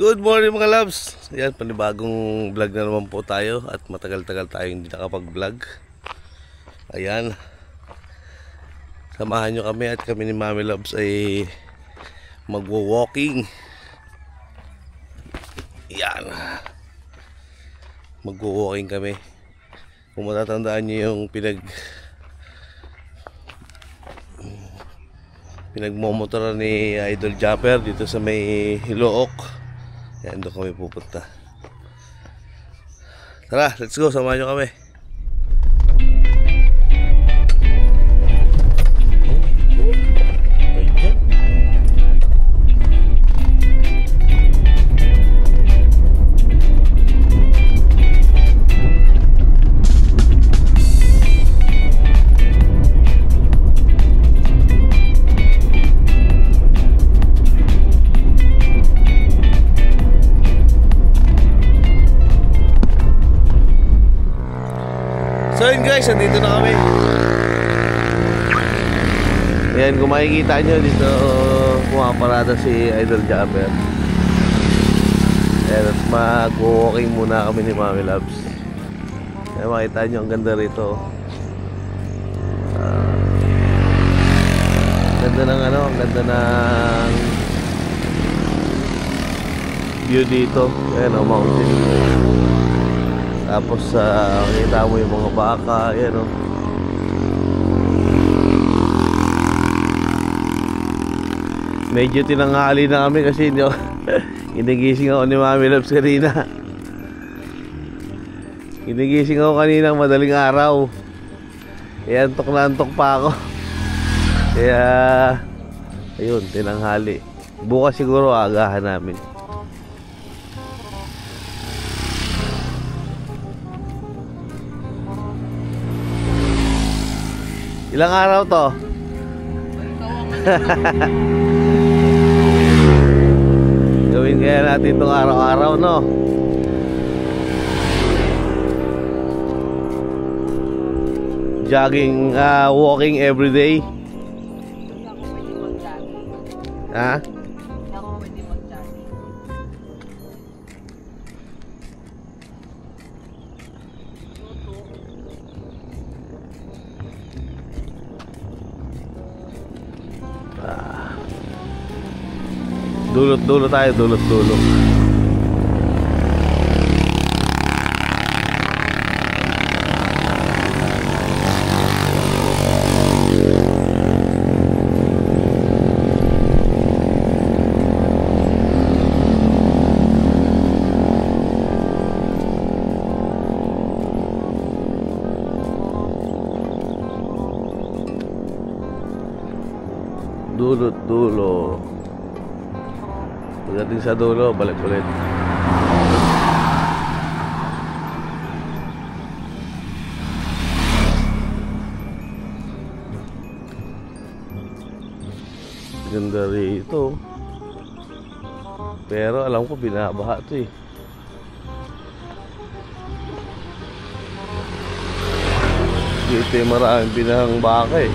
Good morning mga loves. Yan, panibagong vlog na naman po tayo. At matagal-tagal tayo hindi nakapag-vlog. Ayan, samahan nyo kami at kami ni Mami Loves ay magwo-walking. Yan, magwo-walking kami. Kung matatandaan nyo yung pinagmomotora ni Idol Japper dito sa may Hilook. Yan, doon kami pupunta. Tara, let's go, samahan nyo kami. So yun guys, andito na kami. Ayan, kung makikita nyo dito, pumaparada si Idol Japper. Ayan, at mag-walking muna kami ni Mami Loves. Ayan, makita nyo, ang ganda rito. Ganda ng ang ganda ng view dito. Ayan, mountain. Tapos kita mo yung mga baka, yan o. Medyo tinanghali na kami kasi inigising ako ni Mami Loves kanina. Inigising ako kanina madaling araw. Kaya antok na antok pa ako. Kaya ayun, tinanghali. Bukas siguro agahan namin. Ilang araw to? Gawin kaya natin itong araw-araw, no? Jogging, walking every day. Ha? Dulot-dulo tayo, dulot-dulo. Dulot-dulo. Pagdating sa dulo, balik ulit. Ganda rito. Pero alam ko binabaha ito eh. Dito yung maraming binahang baka eh.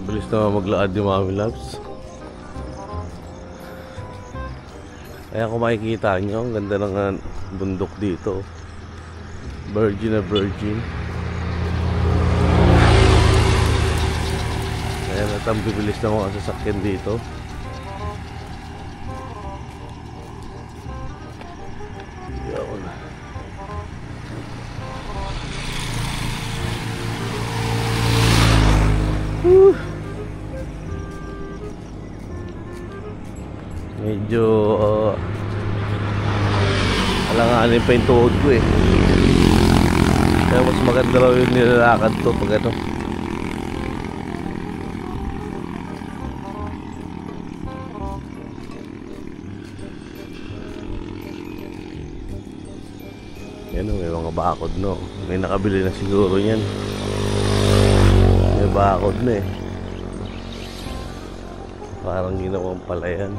Bilis na maglaad yung Mami Loves. Kaya kung makikita nyo, ang ganda ng bundok dito. Virgin na virgin. Kaya natang bibilis na mga sasakyan dito. Yun. Medyo alanganin pa yung tuhod ko eh. Kaya mas maganda raw yung nilalakad to pag ano. Yan o, may mga bakod no. May nakabili na siguro yan. May bakod na eh. Parang ginawang palayan.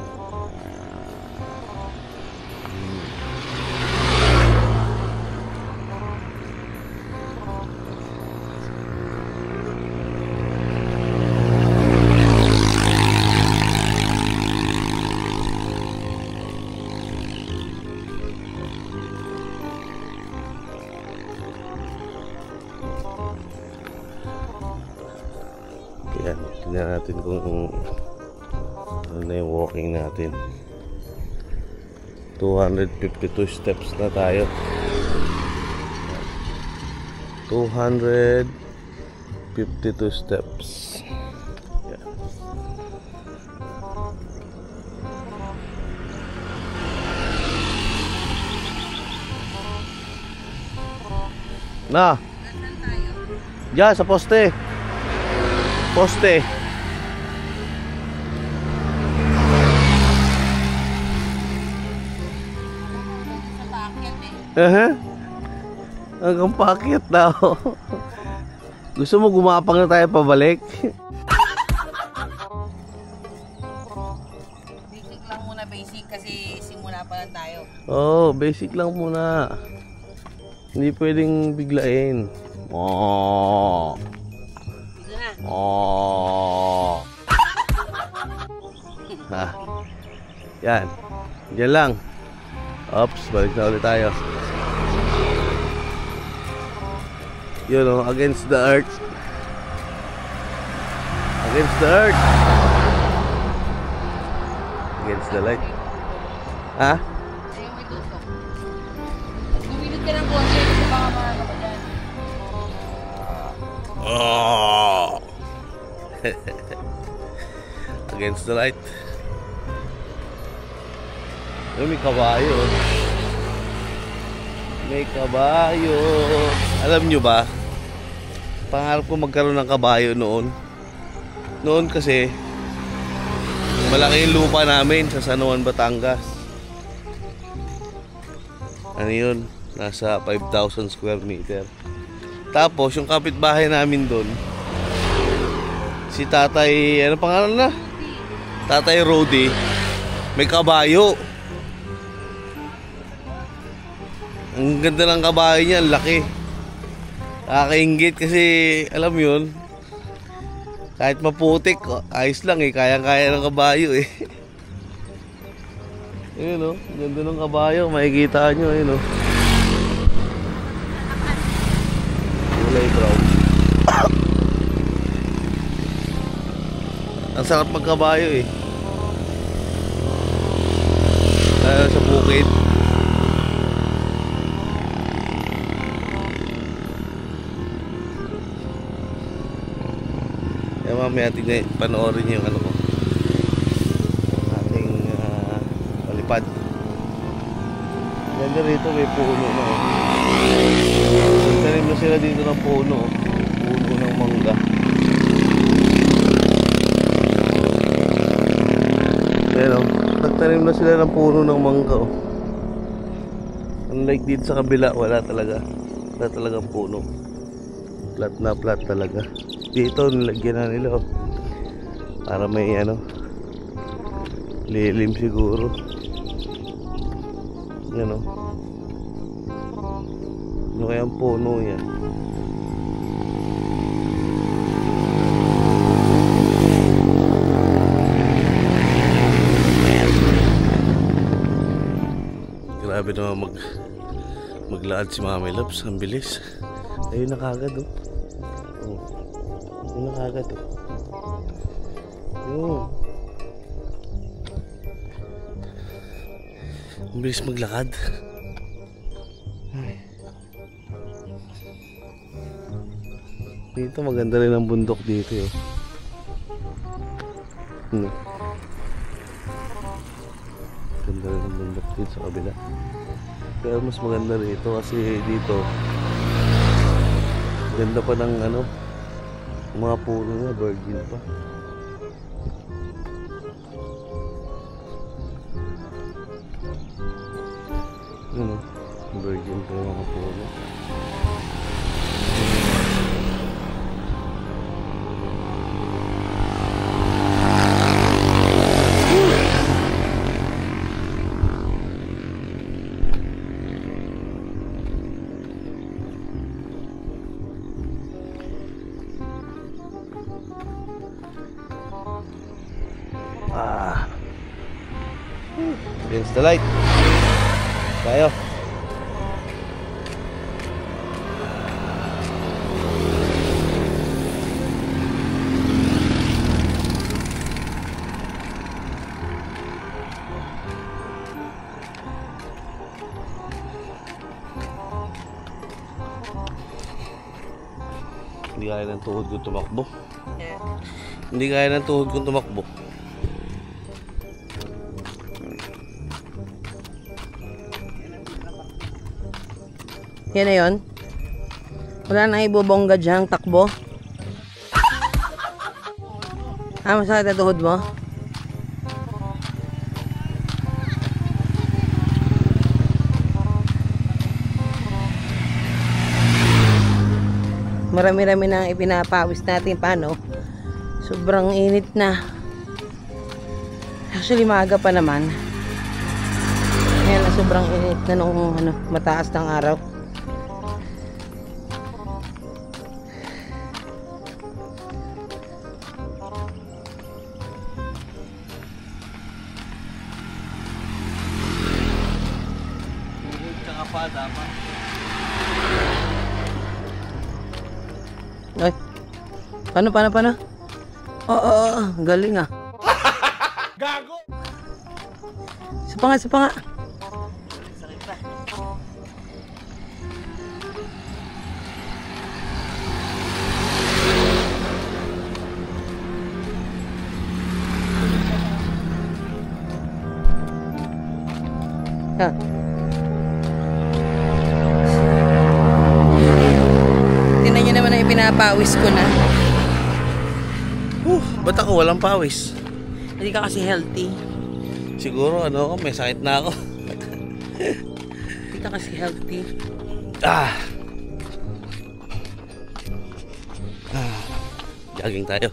Yan, tingnan natin kung ano na yung walking natin. 252 steps na tayo. 252 steps. Yan. Na. Diyan sa poste. Poste. Hanggang paket na ako. Gusto mo gumapang na tayo pabalik? Basic lang muna, basic kasi simula pa lang tayo. Oh, basic lang muna. Hindi pwedeng biglain. Oh. Dito na. Oh. Ha. Yan. Diyan lang. Oops, balik na ulit tayo. You know, against the earth. Against the earth. Against the light. Ha? Ayaw may tutok. Guminod ka ng konti kasi baka marano ka dyan. Oh. Against the light. May kabayo. May kabayo. Alam nyo ba? Pangarap ko magkaroon ng kabayo noon. Noon kasi malaki yung lupa namin sa San Juan, Batangas. Ano yun? Nasa 5,000 square meter. Tapos yung kapitbahay namin doon, si Tatay, ano pangalan na? Tatay Rody, may kabayo. Ang ganda ng kabayo niya, ang laki. Nakakainggit kasi, alam yun, kahit maputik, ayos lang eh, kayang-kaya ng kabayo eh. Ayun o, ganda ng kabayo, makikita nyo, ayun o. Kulay brown. Ang sarap magkabayo eh. Sa bukid. Kaya mamaya tignan, panoorin nyo yung ano ko, ating palipad. Ganda rito, may puno na oh. Nagtanim na sila dito ng puno. Puno ng mangga. Ayan oh, nagtanim na sila ng puno ng mangga oh. Unlike dito sa kabila, wala talaga. Wala talagang puno. Flat na flat talaga. Dito nilagyan na nila oh, para may ano, lilim siguro. Yan oh. Ano kayang puno yan? Grabe naman maglaad si Mami Loves. Ang bilis. Ayun na kagad oh. Ayun na kagad oh. Ayun. Ang bilis maglakad. Ay. Dito maganda rin ang bundok dito eh. Ganda rin ang bundok dito sa kabila. Pero mas maganda rito kasi dito ganda pa ng ano, mga puno na virgin pa. Ano, virgin pa yung mga puno. Against the light. Tayo. Hindi kaya ng tuhod ko tumakbo. Yeah. Hindi kaya ng tuhod ko tumakbo. Yan na yun. Wala na ibubongga dyan, takbo. Masakit na tuhod mo? Marami-rami na ipinapawis natin. Paano? Sobrang init na. Actually, maaga pa naman. Ayan na, sobrang init na nung mataas ng araw. Tsaka pa dapat. Ay. Paano? Oo, galing ah. Gago! Isa pa nga. Ha. Tingnan nyo naman ang ipinapawis ko na. Ba't ako walang pawis? Hindi ka kasi healthy. Siguro may sakit na ako. Hindi ka kasi healthy. Jogging tayo.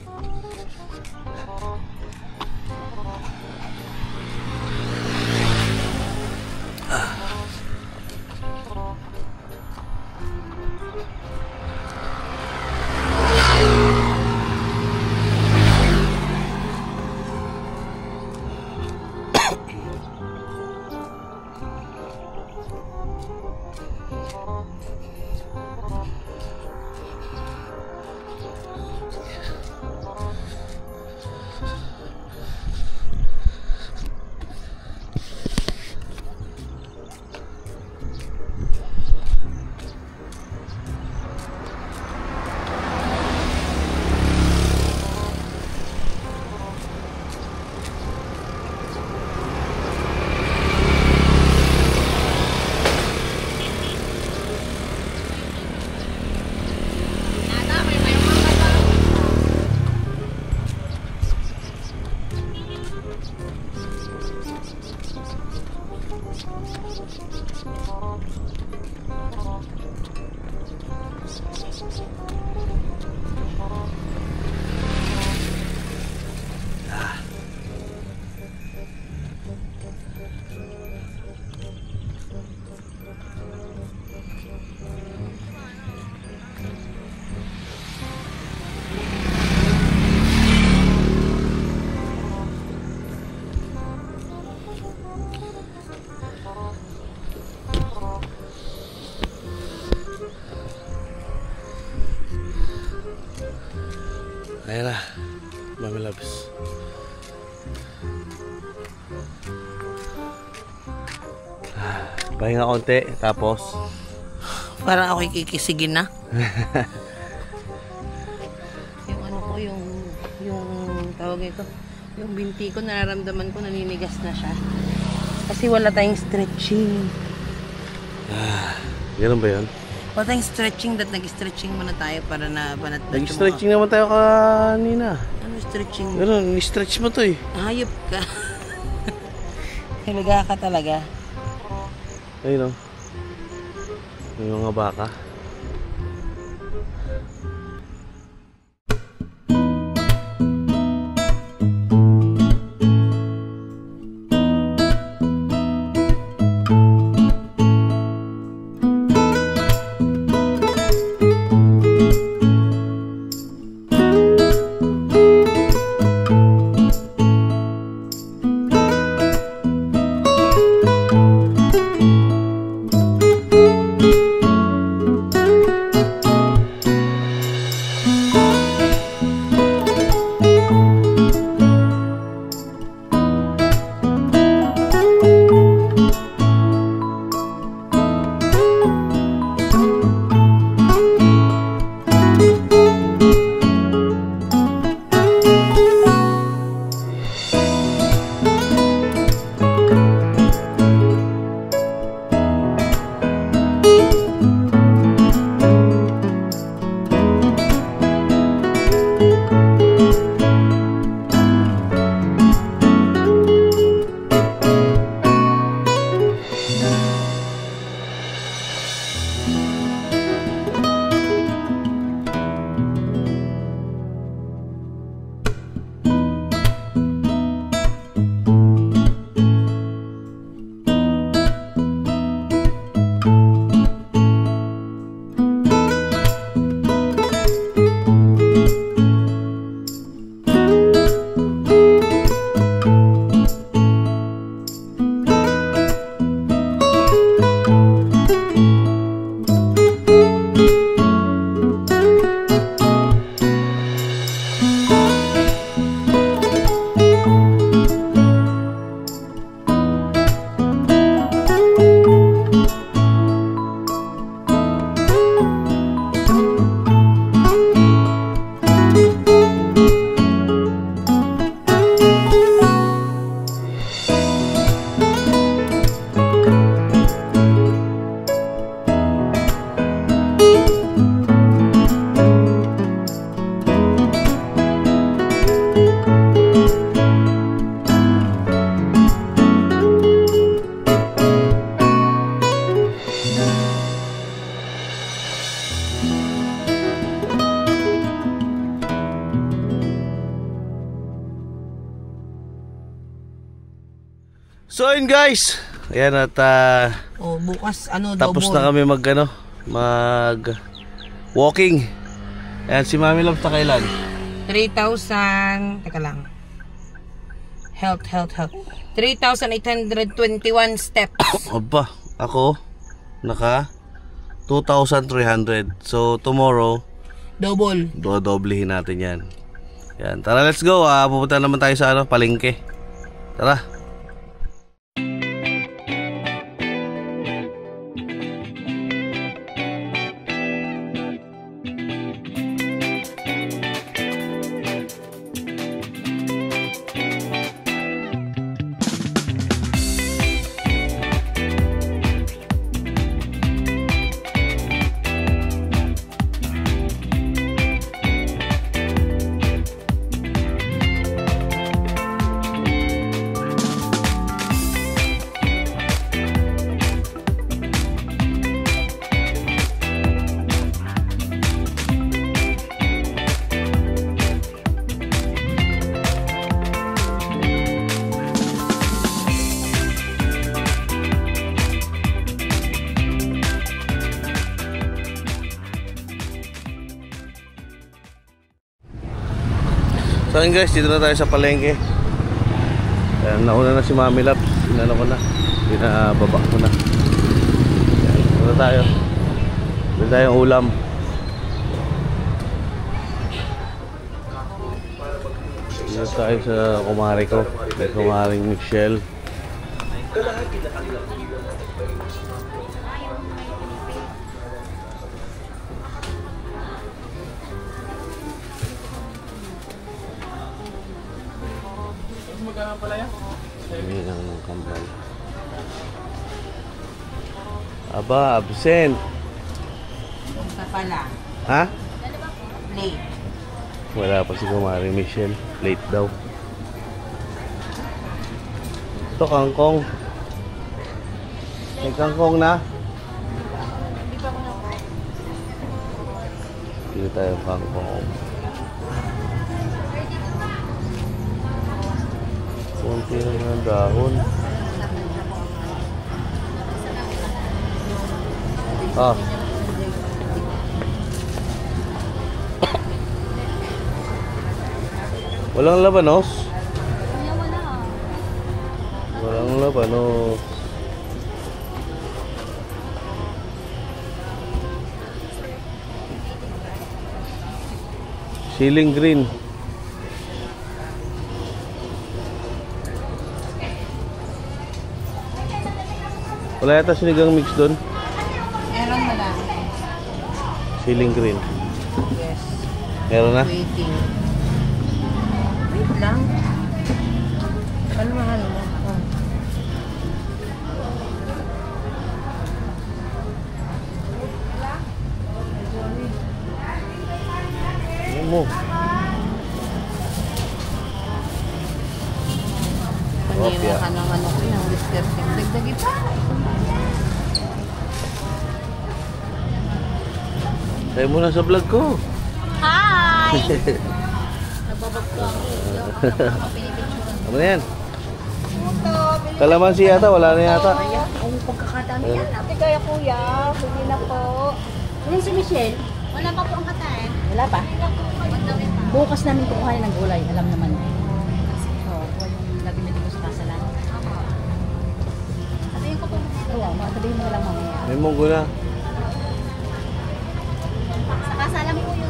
Ayan na, Mami Loves. Pahinga konti, tapos Parang ako'y kikisigin na. Yung yung tawag ito, yung binti ko, nararamdaman ko, naninigas na siya. Kasi wala tayong stretching. Ganun ba yun? Wala tayong stretching, nag-stretching muna tayo para na banat na Nag-stretching naman tayo kanina. Ano stretching? Ganun, ni-stretch mo to eh. Hayop ka. Hilaga ka talaga. Ayun o. May mga baka. So yun guys, ayan at Oh, bukas ano tapos double. na kami mag walking. Ayan si Mami Love sa kailan? 3,000. Teka lang. Health. 3,821 steps. Aba, ako naka 2,300. So tomorrow Double. dodoblehin natin yan. Yan, tara let's go. Pupunta naman tayo sa palengke. Tara. So yun guys, dito na tayo sa palengke. Ayan, nauna na si Mami Labs. Inano ko na, binababa ko na. Ayan, dito na tayo. Dito tayong ulam. Dito tayo sa kumari ko, may kumaring Michelle. Ini ang kambal. Aba, absent. Sa pala. Ha? Late. Wala pa si Kumari Michelle. Late daw. Ito kangkong. May kangkong na. Dito tayo kangkong. Kunti na ng dahon. Walang labanos? Walang labanos. Ceiling green. Wala yata sinigang mix doon. Meron na lang. Ceiling green. Yes. Meron na? Waiting. Wait lang. Ano mahal mo? Oh. Ano mo? Kanina ka ng ano ko yung whisker king. Dagdag ito. Tayo muna sa vlog ko. Hi! Nagbabag ko ang video. Ano na yan? Kalamansi yata, wala na yata. Ang pagkakadami yan. Ate kaya kuya, hindi na po. Ano si Michelle? Wala pa po ang katayin. Wala pa? Bukas namin kukuhanin ng gulay. Alam naman. Oo, kuha yung nabimili ko sa kasalan. Sabihin ko po. Oo, sabihin mo lang mamaya. May munggo na. Sa kasalan po yun.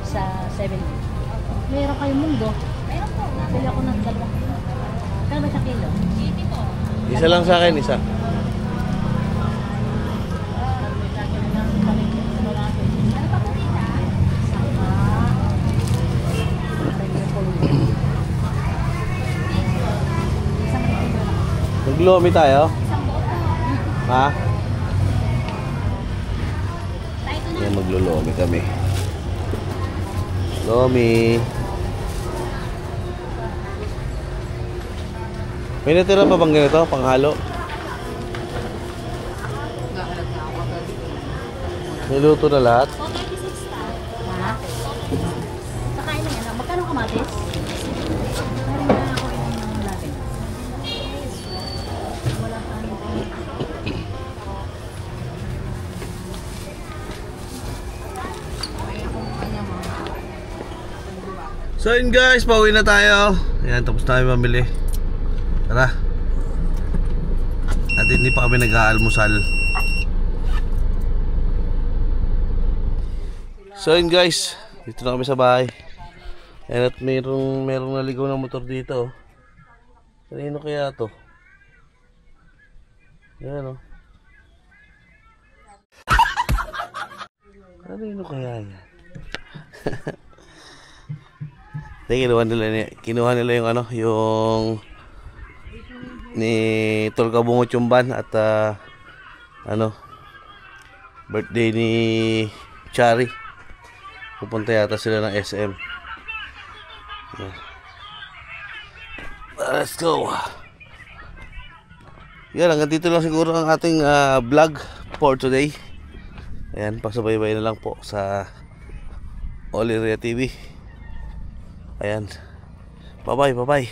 Sa 70. Meron kayong mundo? Meron po. Bili ako ng dalawa. Kano ba sa kilo? 80 po. Isa lang sa akin, isa. Maglomi tayo? Ha? Yan, maglulomi kami. Lomi. May natira pa bang ganito? Panghalo? Niluto na lahat? Ha? Sakain na yan. Magkano kamatis? Meron na ako yung natin. So yun guys, pauwi na tayo. Ayan, tapos na kami mamili. Tara. At hindi pa kami nag-aalmusal. So yun guys, dito na kami sa bahay. Ayan, at merong naligaw na motor dito. Kanino kaya to? Ayan o. Kanino kaya yan? Kinuha nila yung ano, yung ni Tol Kabungot Chumban at ano, birthday ni Chari. Pupunta yata sila ng SM. Let's go. Yan, hanggang dito lang siguro ang ating vlog for today. Ayan, pasabay-bay na lang po sa Oliria TV. Ayan. Bye-bye.